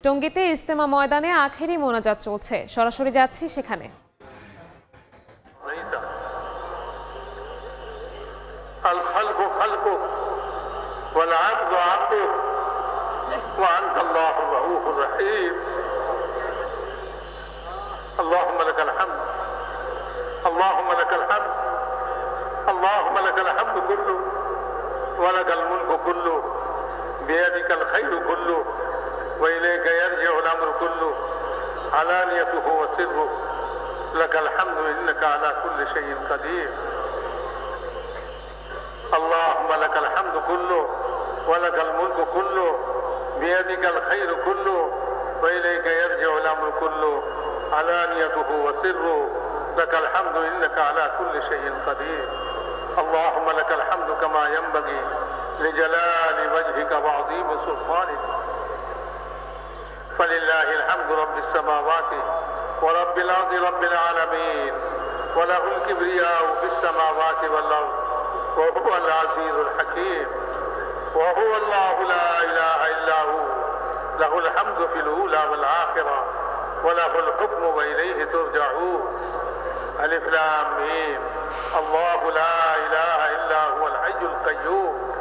টঙ্গীতে ইজতেমা ময়দানে আখেরি মোনাজাত চলছে, সরাসরি যাচ্ছি সেখানে। اللهم لك الحمد اللهم لك الحمد اللهم لك الحمد كله ولك الملك كله بيدك الخير كله وإليك يرجع الأمر كله علانيته وسره لك الحمد إنك على كل شيء قدير اللهم لك الحمد كله ولك الملك كله بيدك الخير كله وإليك يرجع الأمر كله علانيته وسره لك الحمد إنك على كل شيء قدير اللهم لك الحمد كما ينبغي لجلال وجهك وعظيم سلطانك فلله الحمد رب السماوات ورب الأرض رب العالمين وله الكبرياء في السماوات والأرض وهو العزيز الحكيم وهو الله لا إله إلا هو له الحمد في الأولى والآخرة وله الحكم وإليه ترجعون ألف لام ميم الله لا إله إلا هو الحي القيوم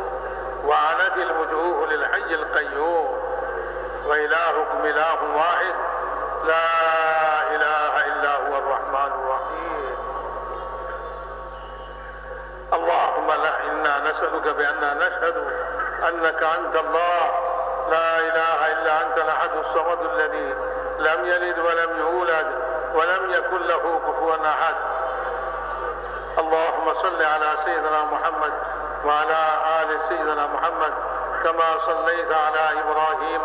وعنت الوجوه للحي القيوم وإلهكم إله واحد لا إله إلا هو الرحمن الرحيم اللهم لا إنا نسألك بأننا نشهد أنك أنت الله لا إله إلا أنت الأحد الصمد الذي لم يلد ولم يولد ولم يكن له كفوا أحد اللهم صل على سيدنا محمد وعلى آل سيدنا محمد كما صليت على إبراهيم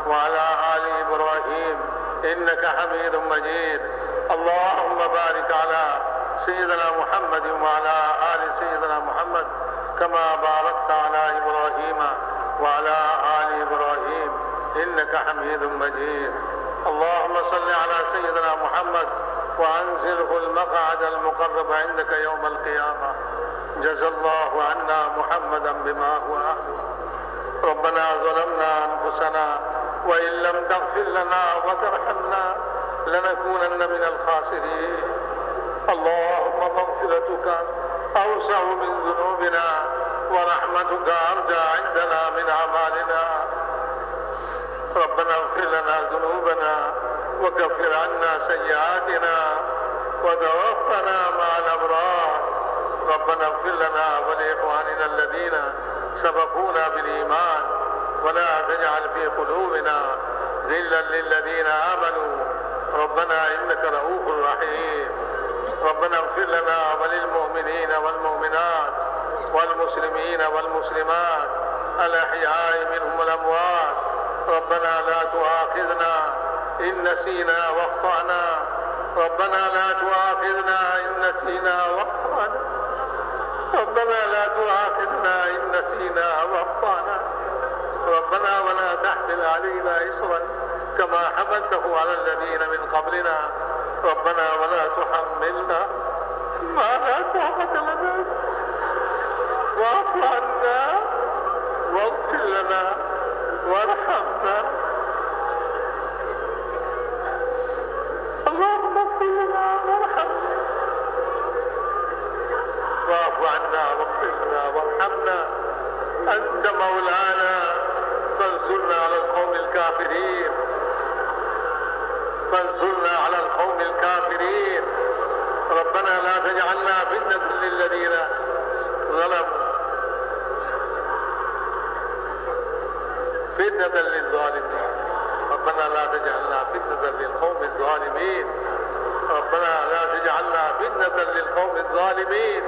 وعلى آل إبراهيم إنك حميد مجيد اللهم بارك على سيدنا محمد وعلى آل سيدنا محمد كما باركت على إبراهيم وعلى آل إبراهيم إنك حميد مجيد اللهم صل على سيدنا محمد وأنزله المقعد المقرب عندك يوم القيامة جزى الله عنا محمدا بما هو أهله ربنا ظلمنا أنفسنا وإن لم تغفر لنا وترحمنا لنكونن من الخاسرين اللهم مغفرتك أوسع من ذنوبنا ورحمتك أرجى عندنا من أعمالنا ربنا اغفر لنا ذنوبنا وكفر عنا سيئاتنا وتوفنا مع الأبرار ربنا اغفر لنا ولإخواننا الذين سبقونا بالإيمان ولا تجعل في قلوبنا غلا للذين آمنوا ربنا إنك رؤوف رحيم ربنا اغفر لنا وللمؤمنين والمؤمنات والمسلمين والمسلمات الأحياء منهم والأموات ربنا لا تؤاخذنا إن نسينا واخطأنا ربنا لا تؤاخذنا إن نسينا واخطأنا ربنا لا تؤاخذنا إن نسينا واخطأنا ربنا ولا تحمل علينا إصرا كما حملته على الذين من قبلنا ربنا ولا تحملنا ما لا طاقة لنا واعف عنا واغفر لنا وارحمنا اللهم اغفر لنا وارحمنا واعف عنا واغفر لنا وارحمنا أنت مولانا فانصرنا على القوم الكافرين فانصرنا على القوم الكافرين ربنا لا تجعلنا فتنة للذين ظلموا فتنة للظالمين ربنا لا تجعلنا فتنة للقوم الظالمين ربنا لا تجعلنا فتنة للقوم الظالمين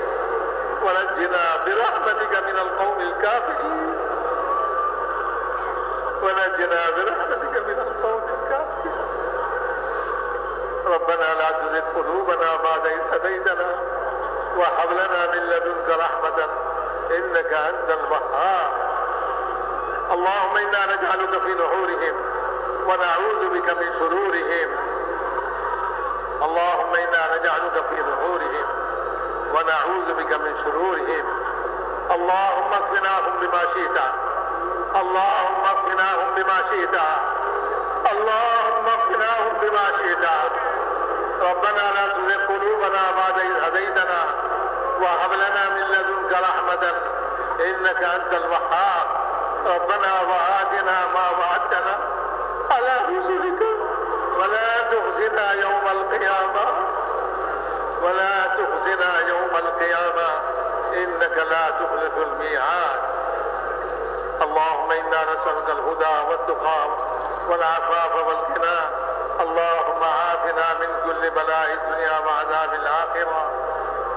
ونجنا برحمتك من القوم الكافرين ونجنا برحمتك من القوم الكافرين ربنا لا تزغ قلوبنا بعد إذ هديتنا وهب لنا من لدنك رحمة إنك أنت الوهاب اللهم إنا نجعلك في نحورهم ونعوذ بك من شرورهم اللهم إنا نجعلك في نحورهم ونعوذ بك من شرورهم اللهم اكفناهم بما شئت اللهم اكفناهم بما شئت ربنا لا تزغ قلوبنا بعد إذ هديتنا وهب لنا من لدنك رحمة إنك أنت الوهاب ربنا وآتنا ما وعدتنا على رسلك ولا تخزنا يوم القيامة إنك لا تخلف الميعاد. اللهم إنا نسألك الهدى والتقى والعفاف والغنى. اللهم عافنا من كل بلاء الدنيا وعذاب الآخرة.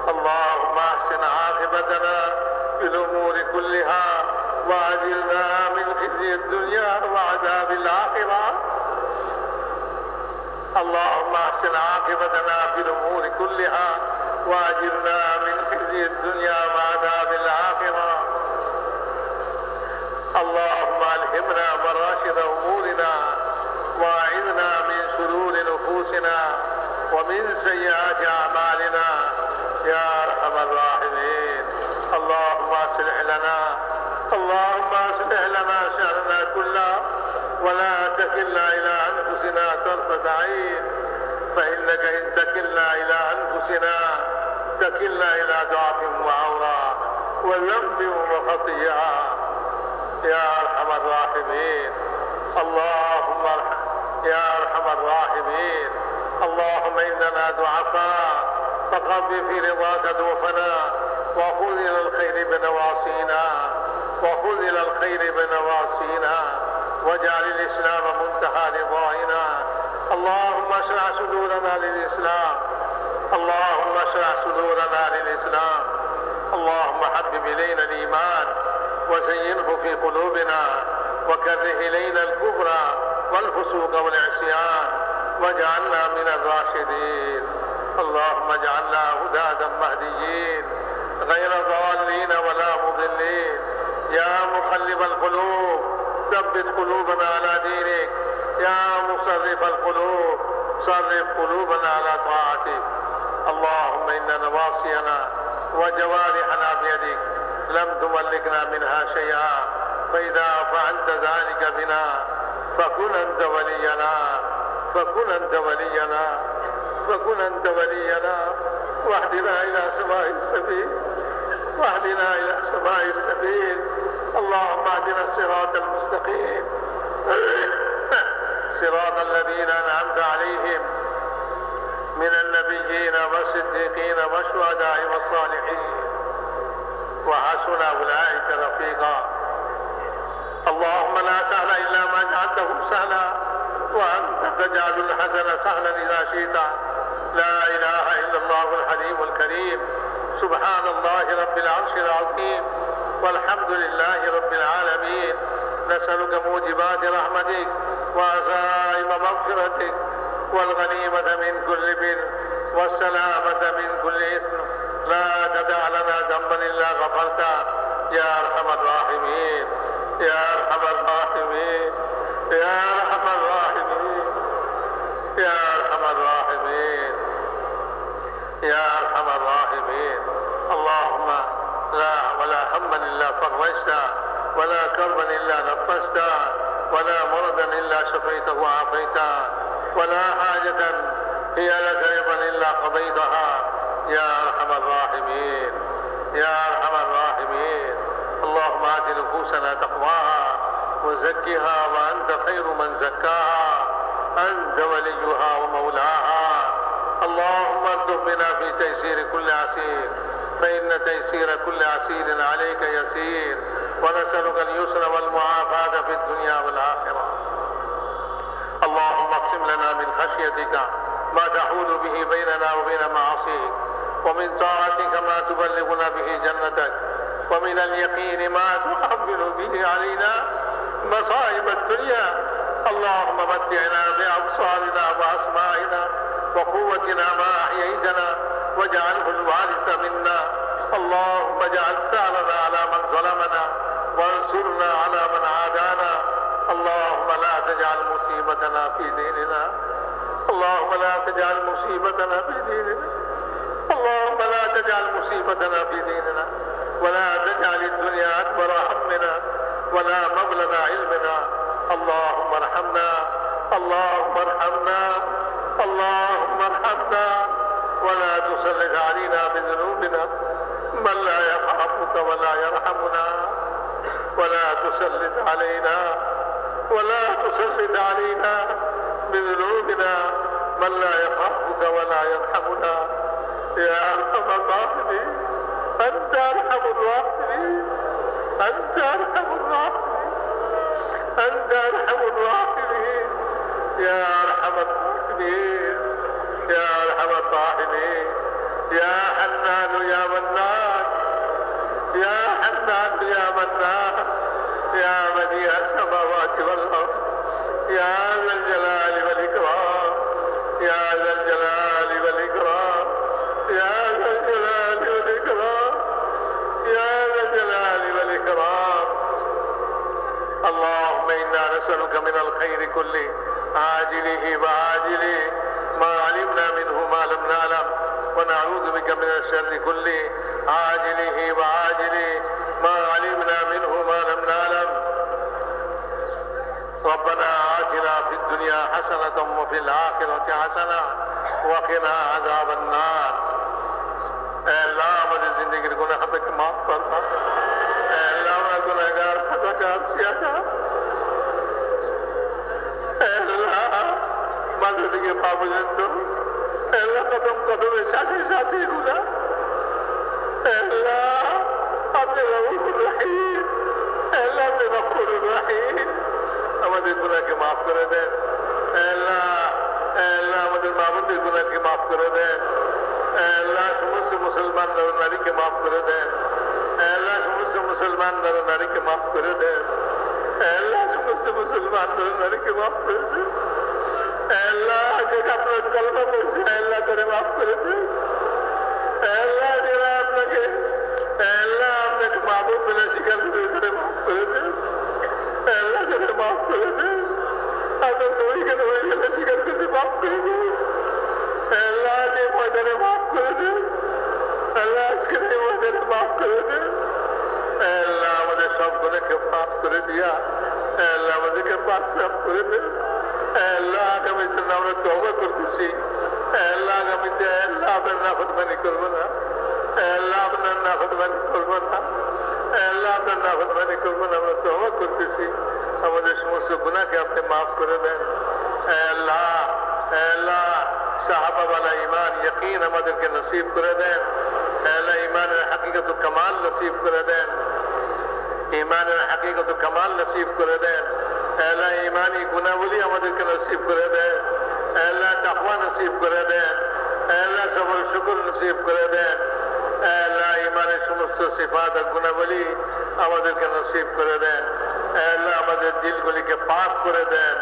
اللهم أحسن عاقبتنا في الأمور كلها وأجرنا من خزي الدنيا وعذاب الآخرة. اللهم أحسن عاقبتنا في الأمور كلها وأجرنا من خزي الدنيا وعذاب الآخرة. اللهم ألهمنا مراشد أمورنا وأعذنا من شرور نفوسنا ومن سيئات أعمالنا يا أرحم الراحمين. اللهم أصلح لنا شأننا كله ولا تكلنا إلى أنفسنا طرفة عين فإنك إن تكلنا إلى أنفسنا تكلنا إلى ضعف وعورة وذنب وخطيئة يا أرحم الراحمين. اللهم يا أرحم الراحمين. اللهم إننا ضعفاء فخف في رضاك ضعفنا وخذ إلى الخير بنواصينا واجعل الإسلام منتهى رضائنا. اللهم اشرح صدورنا للإسلام. اللهم حبب إلينا الإيمان وزينه في قلوبنا وكره إلينا الكفر والفسوق والعصيان واجعلنا من الراشدين. اللهم اجعلنا هداة مهديين غير ضالين ولا مضلين. يا مقلب القلوب ثبت قلوبنا على دينك. يا مصرف القلوب صرف قلوبنا على طاعتك. اللهم إن نواصينا وجوارحنا بيدك لم تملكنا منها شيئا فإذا فعلت ذلك بنا فكن أنت ولينا واهدنا إلى سواء السبيل. اللهم اهدنا الصراط المستقيم صراط الذين أنعمت عليهم من النبيين والصديقين والشهداء والصالحين وحسن أولئك رفيقا. اللهم لا سهل إلا ما جعلته سهلا وأنت تجعل الحزن سهلا إذا شئت. لا إله إلا الله الحليم الكريم. سبحان الله رب العرش العظيم والحمد لله رب العالمين. نسألك موجبات رحمتك وعزائم مغفرتك والغنيمة من كل بر والسلامة من كل إثم. لا تدع لنا ذنبا إلا غفرته يا أرحم الراحمين. اللهم لا ولا هما إلا فرجته ولا كربا إلا نفسته ولا مرضا إلا شفيته وعافيته ولا حاجة هي لك رضا إلا قضيتها يا أرحم الراحمين. اللهم آت نفوسنا تقواها وزكها وأنت خير من زكاها. أنت وليها ومولاها. اللهم ارزق بنا في تيسير كل عسير فإن تيسير كل عسير عليك يسير. ونسألك اليسر والمعافاة في الدنيا والآخرة. اللهم اقسم لنا من خشيتك ما تحول به بيننا وبين معاصيك ومن طاعتك ما تبلغنا به جنتك ومن اليقين ما تحمل به علينا مصائب الدنيا. اللهم متعنا بأبصارنا وأسماعنا وقوتنا ما أحييتنا واجعله الوارث منا. اللهم اجعل ثأرنا على من ظلمنا وانصرنا على من عادانا. اللهم لا تجعل مصيبتنا في ديننا. اللهم لا تجعل مصيبتنا في ديننا ولا تجعل الدنيا أكبر همنا ولا مبلغ علمنا. اللهم ارحمنا اللهم ارحمنا ولا تسلط علينا بذنوبنا من لا يخافك ولا يرحمنا ولا تسلط علينا بذنوبنا من لا يخافك ولا يرحمنا يا أرحم الراحمين أنت أرحم الراحمين أنت أرحم الراحمين أنت أرحم الراحمين يا أرحم الراحمين يا أرحم الراحمين يا حنان يا منان يا حنان يا منان يا بديع السماوات والأرض يا ذا الجلال والإكرام يا ذا الجلال والإكرام يا ذا الجلال والإكرام يا ذا الجلال والإكرام اللهم إنا نسألك من الخير كله عاجله وعاجله ما علمنا منه ما لم نعلم ونعوذ بك من الشر كله عاجله وعاجله ما علمنا منه ما لم نعلم ربنا آتنا في الدنيا حسنة وفي الآخرة حسنة وقنا عذاب النار اے اللہ ہماری زندگی کے گناہ ہمیں معاف فرما اے اللہ ہمارا گناہگار خطاکار سیاہ اے اللہ مدد کے پابند اے اللہ قدم قدم ساتھی ساتھی گنا اے اللہ اپنے رؤوف الرحیم اے اللہ اپنے غفور الرحیم আমাদের গুনাহকে মাফ করে দেন আল্লাহ আল্লাহ আমাদের মাবুদের গুনাহকে মাফ করে দেন আল্লাহ সমস্ত মুসলমান নর নারীকে মাফ করে দেন আল্লাহ সমস্ত মুসলমান নর নারীকে মাফ করে দেন আল্লাহ সমস্ত মুসলমান নর নারীকে মাফ করে দেন আল্লাহ যেটা আপনার কলমা পড়ছে আল্লাহ করে মাফ করে দেন আল্লাহ যারা আপনাকে আল্লাহ আপনাকে মাবুদ বলে স্বীকার করে মাফ করে দেন আল্লাহ করে মাফ করে দেন আপনার নবীকে নবী বলে স্বীকার করে মাফ করে দেন আল্লাহ যে ময়দানে মাফ করে দেন আল্লাহ আজকে এই ময়দানে মাফ করে দেন আল্লাহ আমাদের সব গুনাহকে মাফ করে দিয়া আল্লাহ আমাদেরকে পাক সাফ করে দেন আল্লাহ আগামীতে আমরা তওবা করতেছি আল্লাহ আগামীতে আল্লাহ আপনার নাফরমানি করবো না আল্লাহ আপনার নাফরমানি করবো না আল্লাহ আপনার নাফরমানি করবো না আমরা তওবা করতেছি আমাদের সমস্ত গুনাহকে আপনি মাফ করে দেন আল্লাহ আল্লাহ সাহাবা वाला ईमान यकीन আমাদেরকে নসিব করে দেন আল্লাহ ঈমানের হাকিকত ও কামাল নসিব করে দেন ঈমানের হাকিকত ও কামাল নসিব করে দেন আল্লাহ ঈমানি গুনাহগুলি আমাদেরকে নসিব করে দেন আল্লাহ তাকওয়া নসিব করে দেন আল্লাহ সবর শুকর নসিব করে দেন আল্লাহ ঈমানের সমস্ত সিফাত আর গুনাহগুলি আমাদেরকে নসিব করে দেন আল্লাহ আমাদের দিলগুলিকে পাক করে দেন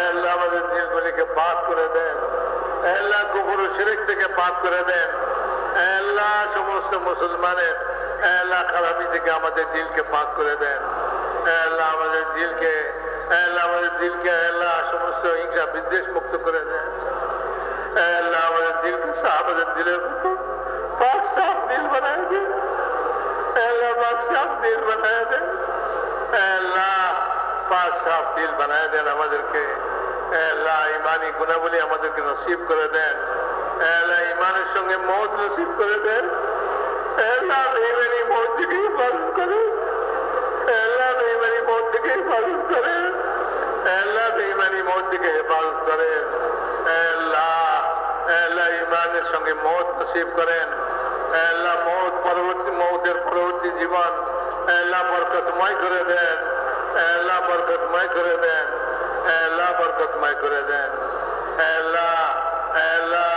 আল্লাহ আমাদের দিলগুলিকে পাক করে দেন আল্লাহ কুফর ও শিরক থেকে পাক করে দেন আল্লাহ সমস্ত মুসলমানের আল্লাহ খারাপি থেকে আমাদের দিলকে পাক করে দেন আল্লাহ আমাদের দিলকে আল্লাহ সমস্ত হিংসা বিদ্বেষ মুক্ত করে দেন আল্লাহ আমাদের দিলকে আমাদের দিলের মতো পাক সাফ দিল বানায় দেন আল্লাহ পাক সাফ দিল বানায় দেন আল্লাহ পাক সাফ দিল বানায় দেন আমাদেরকে আল্লাহ ঈমানি গুনাহগুলি আমাদেরকে নসিব করে দেন আল্লাহ ঈমানের সঙ্গে মওত নসিব করে দেন আল্লাহ বেঈমানি মওত থেকে হিফাজত করেন আল্লাহ বেঈমানি মওত থেকে হিফাজত করেন আল্লাহ বেঈমানি মওত থেকে হিফাজত করেন আল্লাহ আল্লাহ ঈমানের সঙ্গে মওত নসিব করেন আল্লাহ মওতের পরবর্তী জীবন আল্লাহ বরকতময় করে দেন আল্লাহ বরকতময় করে দেন আল্লাহ বরকতময় করে দেন আল্লাহ আল্লাহ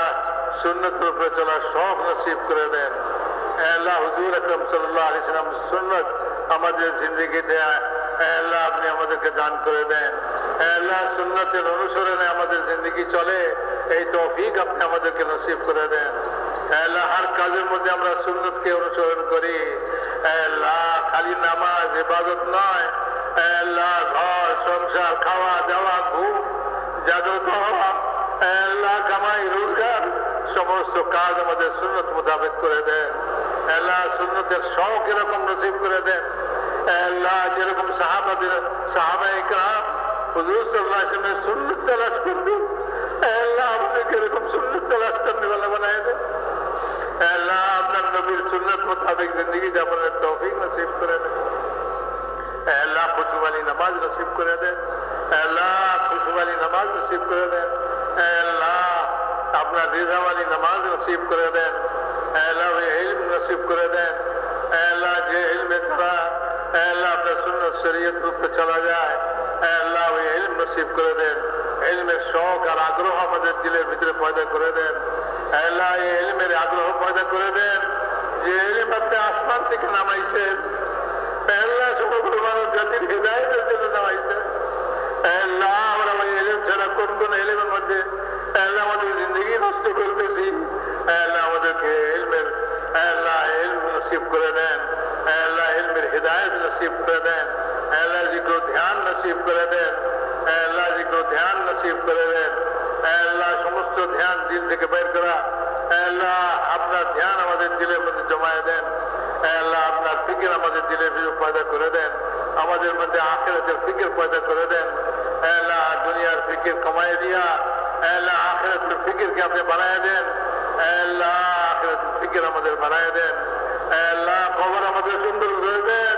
সুন্নতের উপরে চলার শখ নসিব করে দেন আল্লাহ হুজুর আকরাম সাল্লাল্লাহু আলাইহি ওয়াসাল্লাম সুন্নাত আমাদের জিন্দেগিতে আল্লাহ আপনি আমাদেরকে দান করে দেন আল্লাহ সুন্নতের অনুসরণে আমাদের জিন্দেগি চলে এই তৌফিক আপনি আমাদেরকে নসিব করে দেন আল্লাহ হর কাজের মধ্যে আমরা সুন্নতকে অনুসরণ করি আল্লাহ খালি নামাজ ইবাদত নয় আল্লাহ ঘর সংসার খাওয়া দাওয়া ঘুম জাগ্রত হওয়া আল্লাহ কামাই রোজগার সমস্ত কাজ আমাদের সুন্নত মোতাবেক করে দেন আল্লাহ সুন্নতের শখ এরকম নসিব করে দেন আল্লাহ যেরকম সাহাবায়ে কেরাম হুজুর সাল্লাল্লাহু আলাইহি ওয়াসাল্লামের সুন্নত তালাশ করতেন আল্লাহ আমাদের জীবনের তৌফিক নসিব করে দেন। আল্লাহ খুশুবালি নামাজ নসিব করে দেন। আল্লাহ খুশুবালি নামাজ নসিব করে দেন। আল্লাহ আপনার রিজাওয়ালি নামাজ নসিব করে দেন। আল্লাহ ইলম নসিব করে দেন। আল্লাহ যে ইলমের দ্বারা আল্লাহ আপনার সুন্নাত শরীয়ত রূপে চলা যায়, আল্লাহ ওই ইলম নসিব করে দেন। ইলমের শখ আর আগ্রহ আমাদের দিলের ভিতরে পয়দা করে দেন। আল্লাহ এই ইলমের আগ্রহ পয়দা করে দেন যে ইলম আপনি আসমান থেকে নামাইছেন। আল্লাহ সমগ্র মানব জাতির হৃদায়তের জন্য নামাইছেন। আল্লাহ আমরা ওই ইলম ছাড়া কোন কোন ইলমের মধ্যে আল্লাহ আমাদের জিন্দগি নষ্ট করতেছি। আল্লাহ আমাদেরকে ইলমের আল্লাহ ইলম নসিব করে দেন। আল্লাহ ইলমের হৃদায়ত নসিব করে দেন। আল্লাহ জিক্র ধ্যান নসিব করে দেন। আল্লাহ জিক্র ধ্যান নসিব করে দেন। আল্লাহ সমস্ত ধ্যান দিল থেকে বের করা, আল্লাহ আপনার ধ্যান আমাদের দিলের মধ্যে জমায়ে দেন। আল্লাহ আপনার ফিকির আমাদের দিলের ভিতরে পয়দা করে দেন। আমাদের মধ্যে আখিরাতের ফিকির পয়দা করে দেন। আল্লাহ দুনিয়ার ফিকির কমায় দিয়া আল্লাহ আখিরাতের ফিকিরকে আপনি বানায় দেন। আল্লাহ আখিরাতের ফিকির আমাদের বানায় দেন। আল্লাহ কবর আমাদের সুন্দর করে দেন।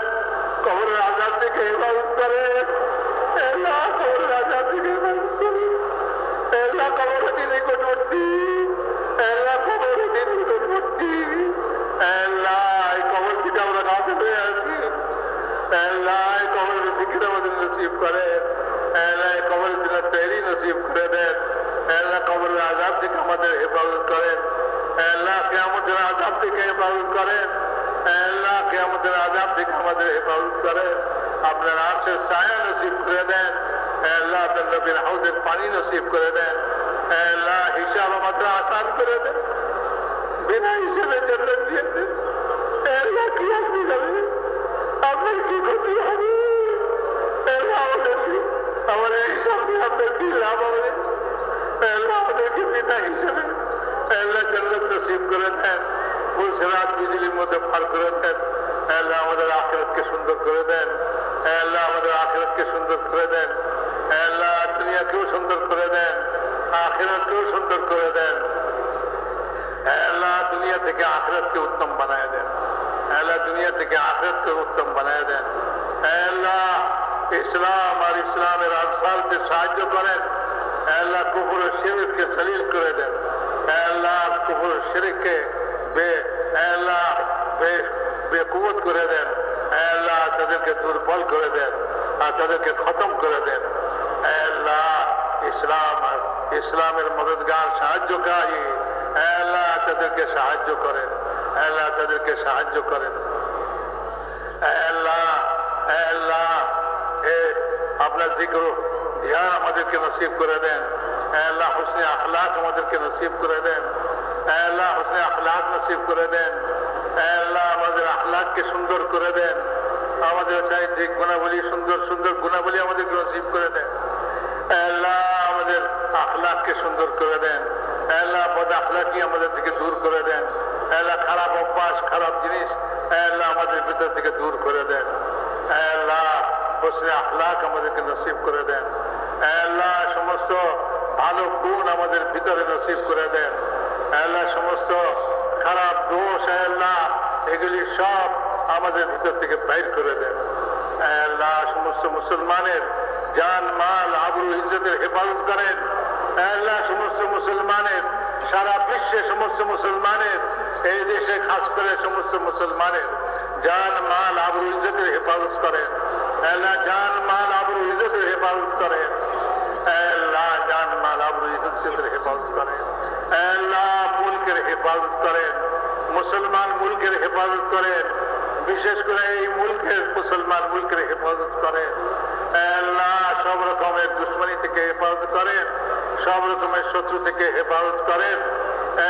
কবরের আযাব থেকে হেফাজত করেন। আল্লাহ কবরের আযাব থেকে হেফাজত করেন। আল্লাহ কবরটি নিকটবর্তী। আল্লাহ কবরটি নিকটবর্তী। আল্লাহ এই কবর থেকে আমরা গাফিল হয়ে আছি। আল্লাহ এই কবরের ফিকির আমাদের নসিব করেন। আল্লাহ এই কবরের জন্য তৈরি নসিব করে দেন। আল্লাহ কবরের আযাব থেকে আমাদের হেফাজত করেন। আল্লাহ কিয়ামতের আযাব থেকে হেফাজত করেন। আল্লাহ কিয়ামতের আযাব থেকে আমাদের হেফাজত করেন। আপনার আরশের ছায়া নসিব করে দেন। আল্লাহ আপনার নবীর হাউজের পানি নসিব করে দেন। আল্লাহ হিসাব আমাদের আসান করে দেন। বিনা হিসেবে জান্নাত দিয়ে দেন। আল্লাহ কি আসবে যাবে, আপনার কি ক্ষতি হবে? আল্লাহ আমাদের হিসাব দিয়ে আপনার কি লাভ হবে? আল্লাহ আমাদেরকে বিনা হিসেবে আল্লাহ জান্নাত নসিব করে দেন। ফুলসিরাত বিজলির মধ্যে পার করে দেন। আল্লাহ আমাদের আখিরাতকে সুন্দর করে দেন। আল্লাহ আমাদের আখিরাতকে সুন্দর করে দেন। আল্লাহ দুনিয়াকেও সুন্দর করে দেন, আখিরাতকেও সুন্দর করে দেন। আল্লাহ দুনিয়া থেকে আখিরাতকে উত্তম বানায় দেন। আল্লাহ দুনিয়া থেকে আখিরাতকে উত্তম বানায় দেন। আল্লাহ ইসলাম আর ইসলামের আনসারকে সাহায্য করেন। আল্লাহ কুফর ও শিরককে সলিল করে দেন। আল্লাহ কুফর ও শিরককে বেকুবত করে দেন। আল্লাহ তাদেরকে দুর্বল করে দেন আর তাদেরকে খতম করে দেন। আল্লাহ ইসলাম আর ইসলামের মদদগার সাহায্যকারী আল্লাহ তাদেরকে সাহায্য করেন। আল্লাহ তাদেরকে সাহায্য করেন। আল্লাহ আল্লাহ আপনার জিক্র ধ্যান আমাদেরকে নসিব করে দেন। আল্লাহ হুসনে আখলাক আমাদেরকে নসিব করে দেন। আল্লাহ হুসনে আখলাক নসিব করে দেন। আল্লাহ আমাদের আখলাককে সুন্দর করে দেন। আমাদের চারিত্রিক গুণাবলী সুন্দর সুন্দর গুণাবলী আমাদেরকে নসিব করে দেন। আল্লাহ আমাদের আখলাককে সুন্দর করে দেন। আল্লাহ বদ আখলাকি আমাদের থেকে দূর করে দেন। আল্লাহ খারাপ অভ্যাস খারাপ জিনিস আল্লাহ আমাদের ভিতর থেকে দূর করে দেন। আল্লাহ হুসনে আখলাক আমাদেরকে নসিব করে দেন। আল্লাহ সমস্ত ভালো গুণ আমাদের ভিতরে নসিব করে দেন। আল্লাহ সমস্ত খারাপ দোষ আল্লাহ এগুলি সব আমাদের ভিতর থেকে বাইর করে দেন। আল্লাহ সমস্ত মুসলমানের জান মাল আবরু ইজ্জতের হেফাজত করেন। আল্লাহ সমস্ত মুসলমানের সারা বিশ্বে সমস্ত মুসলমানের এই দেশে খাস করে সমস্ত মুসলমানের জান মাল আবরু ইজ্জতের হেফাজত করেন। আল্লাহ জান মাল আবরু ইজ্জতের হেফাজত করেন। আল্লাহ জান মাল আবরু ইজ্জতের হেফাজত করেন। আল্লাহ মুলকের হেফাজত করেন। মুসলমান মুলকের হেফাজত করেন। বিশেষ করে এই মুলকের মুসলমান মুলকের হেফাজত করেন। আল্লাহ সব রকমের দুশ্মনী থেকে হেফাজত করেন। সব রকমের শত্রু থেকে হেফাজত করেন।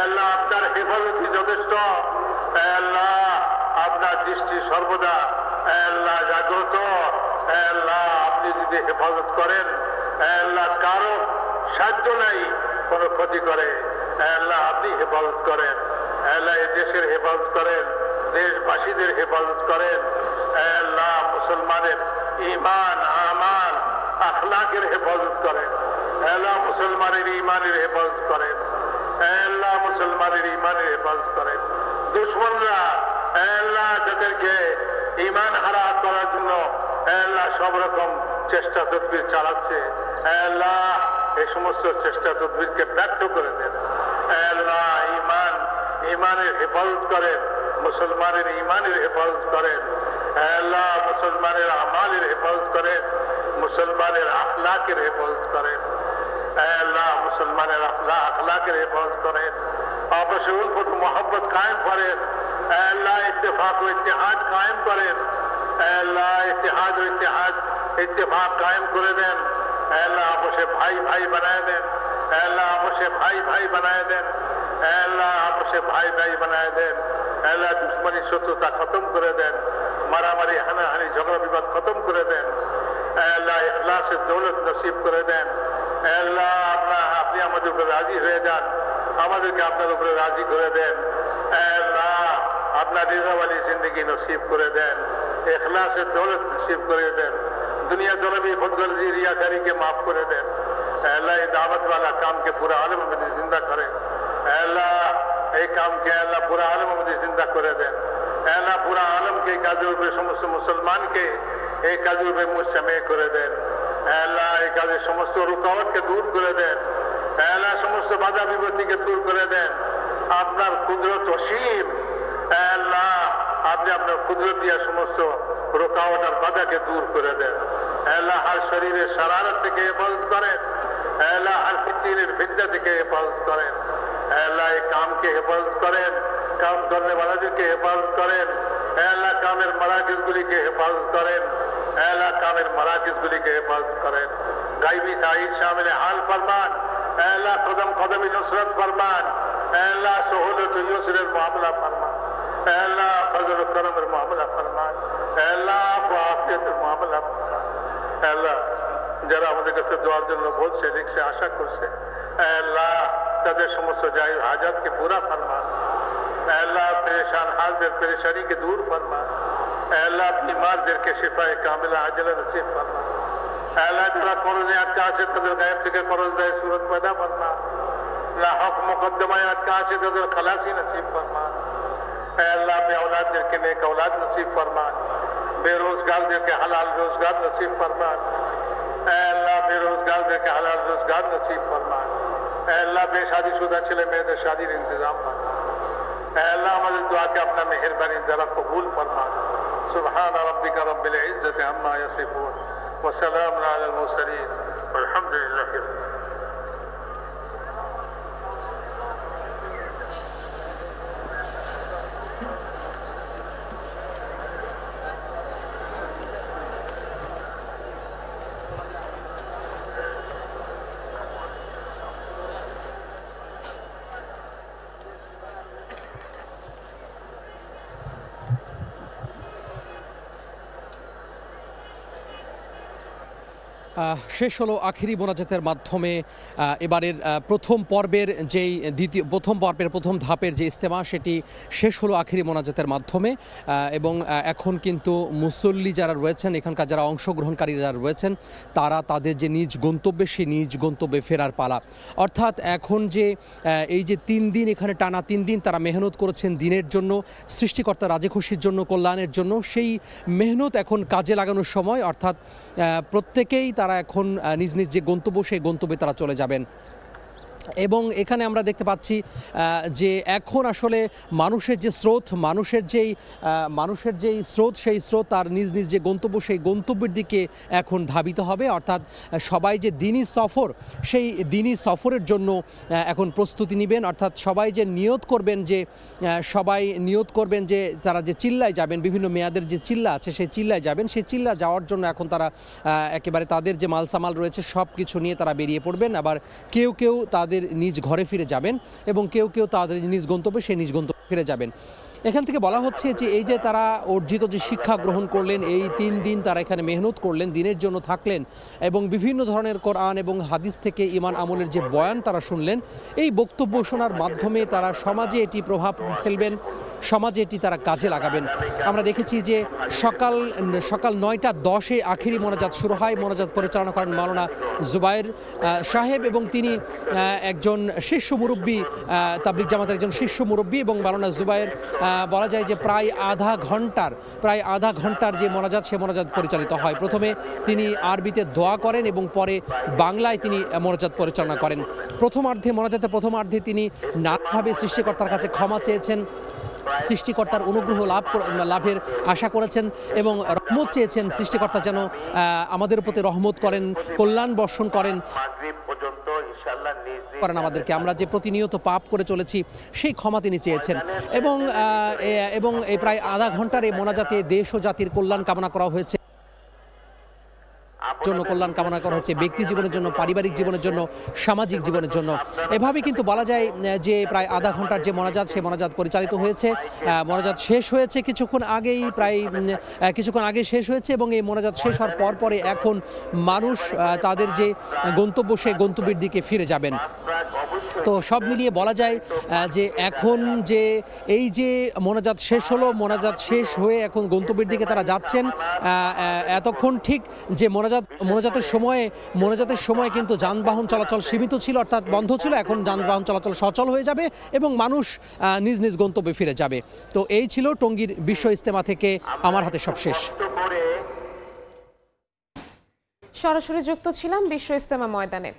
আল্লাহ আপনার হেফাজতই যথেষ্ট। আল্লাহ আপনার দৃষ্টি সর্বদা আল্লাহ জাগ্রত। আল্লাহ আপনি যদি হেফাজত করেন আল্লাহ কারো সাহায্য নাই কোনো ক্ষতি করে। আল্লাহ আপনি হেফাজত করেন। আল্লাহ এই দেশের হেফাজত করেন। দেশবাসীদের হেফাজত করেন। আল্লাহ মুসলমানের ঈমান আমাল আখলাকের হেফাজত করেন। আল্লাহ মুসলমানের ঈমানের হেফাজত করেন। আল্লাহ মুসলমানের ঈমানের হেফাজত করেন। দুশ্মনরা আল্লাহ তাদেরকে ঈমান হারা করার জন্য আল্লাহ সব রকম চেষ্টা তদবির চালাচ্ছে। আল্লাহ এই সমস্ত চেষ্টা তদবিরকে ব্যর্থ করে দেন। আল্লাহ ঈমানের হেফাজত করেন, মুসলমানের ঈমানের হেফাজত করেন। আল্লাহ মুসলমানের আমালের হেফাজত করেন, মুসলমানের আখলাকের হেফাজত করেন। আল্লাহ মুসলমানের আখলাকের হেফাজত করেন। आपस में उल्फत मोहब्बत कायम करें। अल्लाह इत्तेफाक व इत्तेहाद कायम करें। अल्लाह इत्तेहाद व इत्तेफाक कायम कर दें। अल्लाह आपस भाई भाई बनाए दें। अल्लाह आपस भाई भाई बनाए दें। अल्लाह आपस भाई भाई बनाए दें। अल्लाह दुश्मनी शत्रुता खत्म कर दें। मारामारी हानाहानी झगड़ा विवाद खत्म कर दें। अल्लाह इखलास दौलत नसीब कर दें। अल्लाह अपनी আমাদের উপর রাজি হয়ে যান, আমাদেরকে আপনার উপরে রাজি করে দেন। আল্লাহ আপনার রিজাওয়ালি জিন্দগি নসিব করে দেন, ইখলাসের দৌলত নসিব করে দেন। दुनिया तलबी खुदगर्जी रियाकारी के माफ कर दें। अल्लाह दावत वाला काम के पूरा आलम में जिंदा करें। अल्लाह एक काम के अल्लाह पूरा आलम में जिंदा कर दें। अल्लाह पूरा आलम के काजों पे समस्त मुसलमान के एक काजों पे मुजतमे कर दें। अल्लाह एक काजे समस्त रुकावट के दूर कर दें। अल्लाह समस्त बाधा विपत्ति के दूर कर दें। আপনার কুদরত অসীম। আল্লাহ আপনি আপনার কুদরত দিয়া সমস্ত রুকাওয়াট আর বাধাকে দূর করে দেন। আল্লাহ हर শরীরের শারারত থেকে হেফাজত করেন। আল্লাহ हर ফিতনার ফিতনা থেকে হেফাজত করেন। আল্লাহ এই কামকে হেফাজত করেন, কাম করने वालाদেরকে হেফাজত করেন। আল্লাহ কামের মারাকিজগুলিকে হেফাজত করেন। আল্লাহ কামের মারাকিজগুলিকে হেফাজত করেন। গায়বী তাইদ শামিল হাল ফরমান। আল্লাহ কদম কদমে নুসরত ফরমান। अल्लाह सहूलत युसर मामला फरमा। अल्लाह फजल करम मामला फरमा। अल्लाह आफियत मामला फरमा। अल्लाह যারা আমাদের কাছে দোয়ার জন্য বলছে, লিখছে, আশা করছে, আল্লাহ তাদের সমস্ত জায়গ হাজাতকে পুরা ফরমা। আল্লাহ পরেশান হালদের পরেশানিকে দূর ফরমা। আল্লাহ বিমারদেরকে শিফায়ে কামিলা আজলা নসিব ফরমা। আল্লাহ যারা করজে আটকা আছে তাদের গায়েব থেকে করজ দেয় সুরত পয়দা ফরমা। हक मुकदमा अटका से खलासी नसीब फरमा। अल्लाह अपने औलाद के नेक औलाद नसीब फरमा। बेरोजगार के हलाल रोजगार नसीब फरमा। अल्लाह बेरोजगार के हलाल रोजगार नसीब फरमा। अल्लाह बेशादीशुदा छिले मेয়েদের शादीर इंतजाम फरमा। अल्लाह हमारे दुआ के अपना मेहरबानी जरा कबूल फरमा। सुबहान रब्बिका रब्बिल इज्जति अम्मा यसिफून व सलामुन अलल मुरसलीन वल्हम्दुलिल्लाहि रब्बिल आलमीन। শেষ হলো আখিরি মোনাজাতের মাধ্যমে এবারের প্রথম পর্বের প্রথম ধাপের যে ইজতেমা সেটি শেষ হলো আখিরি মোনাজাতের মাধ্যমে। এবং এখন কিন্তু মুসল্লি যারা রয়েছেন, এখানকার যারা অংশগ্রহণকারী যারা রয়েছেন, তারা তাদের যে নিজ গন্তব্যে সেই নিজ গন্তব্যে ফেরার পালা। অর্থাৎ এখন যে এই যে 3 দিন এখানে টানা 3 দিন তারা মেহনত করেছেন দিনের জন্য, সৃষ্টিকর্তা রাজি খুশির জন্য, কল্যাণের জন্য, সেই মেহনত এখন কাজে লাগানোর সময়। অর্থাৎ প্রত্যেকেই তারা এখন নিজ নিজ যে গন্তব্য সেই গন্তব্যে তারা চলে যাবেন। এবং এখানে আমরা দেখতে পাচ্ছি যে এখন আসলে মানুষের যে স্রোত, মানুষের যেই স্রোত, সেই স্রোত তার নিজ নিজ যে গন্তব্য সেই গন্তব্যের দিকে এখন ধাবিত হবে। অর্থাৎ সবাই যে দিনই সফর, সেই দিনই সফরের জন্য এখন প্রস্তুতি নেবেন। অর্থাৎ সবাই যে নিয়ত করবেন যে তারা যে চিল্লায় যাবেন, বিভিন্ন মেয়াদের যে চিল্লা আছে সেই চিল্লায় যাবেন, সেই চিল্লা যাওয়ার জন্য এখন তারা একেবারে তাদের যে মালসামাল রয়েছে সব কিছু নিয়ে তারা বেরিয়ে পড়বেন। আবার কেউ কেউ তাদের নিজ ঘরে ফিরে যাবেন এবং কেউ কেউ তাদের নিজ গন্তব্যে সেই নিজ গন্তব্যে ফিরে যাবেন। এখান থেকে বলা হচ্ছে যে এই যে তারা অর্জিত যে শিক্ষা গ্রহণ করলেন, এই 3 দিন তারা এখানে মেহনত করলেন, দিনের জন্য থাকলেন এবং বিভিন্ন ধরনের কোরআন এবং হাদিস থেকে ঈমান আমলের যে বয়ান তারা শুনলেন, এই বক্তব্য শোনার মাধ্যমে তারা সমাজে এটি প্রভাব ফেলবেন, সমাজে এটি তারা কাজে লাগাবেন। আমরা দেখেছি যে সকাল 9:10 আখিরি মোনাজাত শুরু হয়। মোনাজাত পরিচালনা করেন মাওলানা জুবায়ের সাহেব এবং তিনি একজন শীর্ষ মুরব্বী, তাবলিগ জামাতের একজন শীর্ষ মুরব্বী এবং মাওলানা জুবায়ের বলা যায় যে প্রায় আধা ঘন্টার যে মোনাজাত সে মোনাজাত পরিচালিত হয়। প্রথমে তিনি আরবিতে দোয়া করেন এবং পরে বাংলায় তিনি মোনাজাত পরিচালনা করেন। মোনাজাতের প্রথমার্ধে তিনি নানাভাবে সৃষ্টিকর্তার কাছে ক্ষমা চেয়েছেন, সৃষ্টিকর্তার অনুগ্রহ লাভের আশা করেছেন এবং রহমত চেয়েছেন, সৃষ্টিকর্তা যেন আমাদের প্রতি রহমত করেন, কল্যাণ বর্ষণ করেন আমাদেরকে, আমরা যে প্রতিনিয়ত পাপ করে চলেছি সেই ক্ষমা তিনি চেয়েছেন। এবং এই প্রায় আধা ঘন্টার এই মোনাজাতে দেশ ও জাতির কল্যাণ কামনা করা হয়েছে, কল্যাণ কামনা করা হচ্ছে ব্যক্তি জীবনের জন্য, পারিবারিক জীবনের জন্য, সামাজিক জীবনের জন্য। এভাবে কিন্তু বলা যায় যে প্রায় আধা ঘন্টার যে মোনাজাত সে মোনাজাত পরিচালিত হয়েছে। মোনাজাত শেষ হয়েছে কিছুক্ষণ আগে শেষ হয়েছে এবং এই মোনাজাত শেষ হওয়ার পরে এখন মানুষ তাদের যে গন্তব্য সেই গন্তব্যের দিকে ফিরে যাবেন। তো সব মিলিয়ে বলা যায় যে এখন যে এই যে মোনাজাত শেষ হলো, মোনাজাত শেষ হয়ে এখন গন্তব্যের দিকে তারা যাচ্ছেন। এতক্ষণ ঠিক যে মোনাজাতের সময় কিন্তু যানবাহন চলাচল সীমিত ছিল, অর্থাৎ বন্ধ ছিল। এখন যানবাহন চলাচল সচল হয়ে যাবে এবং মানুষ নিজ নিজ গন্তব্যে ফিরে যাবে। তো এই ছিল টঙ্গীর বিশ্ব ইজতেমা থেকে আমার হাতে সব শেষ। সরাসরি যুক্ত ছিলাম বিশ্ব ইজতেমা ময়দানে।